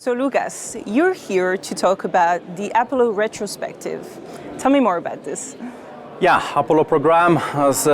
So Lukas, you're here to talk about the Apollo retrospective. Tell me more about this. Yeah, Apollo program, as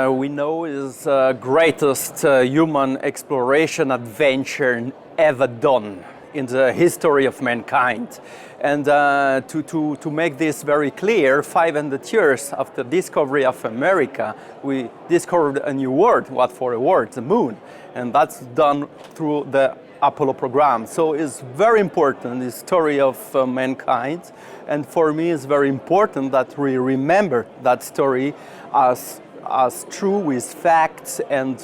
we know, is the greatest human exploration adventure ever done in the history of mankind. And to make this very clear, 500 years after discovery of America, we discovered a new world. What for a world? The moon. And that's done through the Apollo program. So it's very important, the story of mankind. And for me, it's very important that we remember that story as true with facts and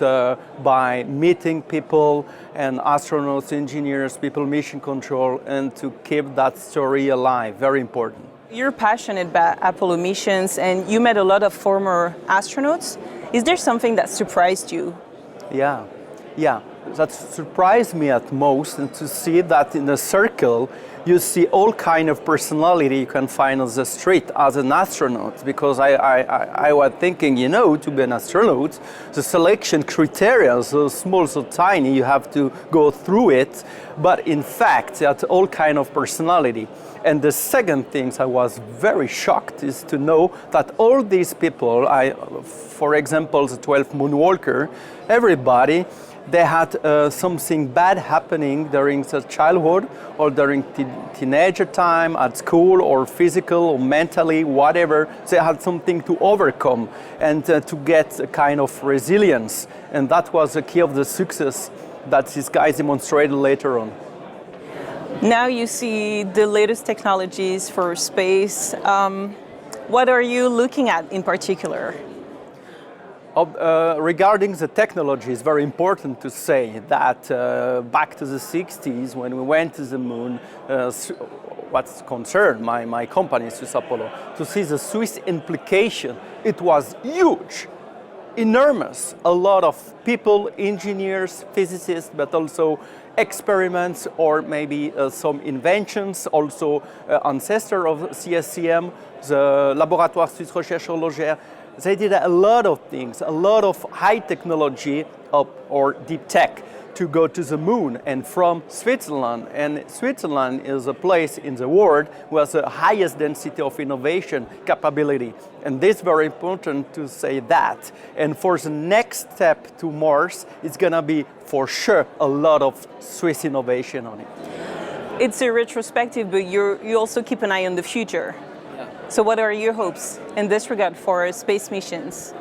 by meeting people and astronauts, engineers, people mission control, and to keep that story alive. Very important. You're passionate about Apollo missions and you met a lot of former astronauts. Is there something that surprised you? Yeah. That surprised me at most, and to see that in a circle you see all kind of personality you can find on the street as an astronaut. Because I was thinking, to be an astronaut, the selection criteria is so small, so tiny, you have to go through it. But in fact, that's all kind of personality. And the second thing I was very shocked is to know that all these people, for example, the 12 moonwalker, everybody, they had something bad happening during the childhood or during teenager time at school or physical or mentally, whatever. They had something to overcome and to get a kind of resilience. And that was the key of the success that these guys demonstrated later on. Now you see the latest technologies for space. What are you looking at in particular? Regarding the technology, it's very important to say that back to the 60s, when we went to the moon, what's concerned my company, Swissapollo, to see the Swiss implication, it was huge, enormous. A lot of people, engineers, physicists, but also experiments or maybe some inventions, also ancestor of CSCM, the Laboratoire Suisse Recherche Horlogère. They did a lot of things, a lot of high technology or deep tech to go to the moon and from Switzerland. And Switzerland is a place in the world with the highest density of innovation capability. And this is very important to say that. And for the next step to Mars, it's going to be for sure a lot of Swiss innovation on it. It's a retrospective, but you also keep an eye on the future. So what are your hopes in this regard for space missions?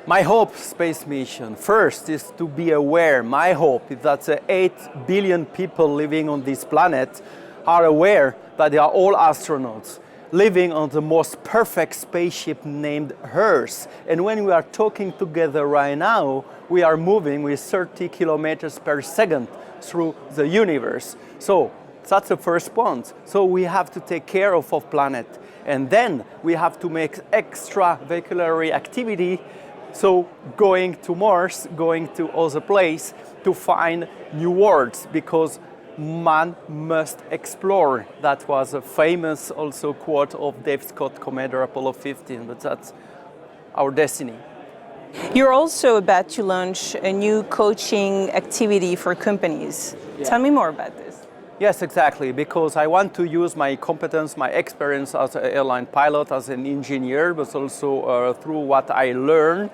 My hope, space mission, first is to be aware. My hope is that the 8 billion people living on this planet are aware that they are all astronauts living on the most perfect spaceship named Earth. And when we are talking together right now, we are moving with 30 kilometers per second through the universe. So that's the first point. So we have to take care of our planet. And then we have to make extravehicular activity, so going to Mars, going to other places to find new worlds, because man must explore. That was a famous also quote of Dave Scott, Commander Apollo 15, but that's our destiny. You're also about to launch a new coaching activity for companies. Yeah. Tell me more about this. Yes, exactly, because I want to use my competence, my experience as an airline pilot, as an engineer, but also through what I learned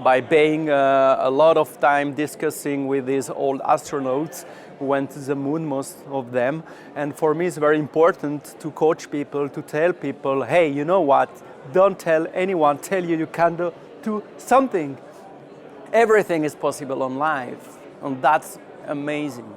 by being a lot of time discussing with these old astronauts who went to the moon, most of them. And for me, it's very important to coach people, to tell people, hey, you know what? Don't tell anyone, tell you can do something. Everything is possible on life, and that's amazing.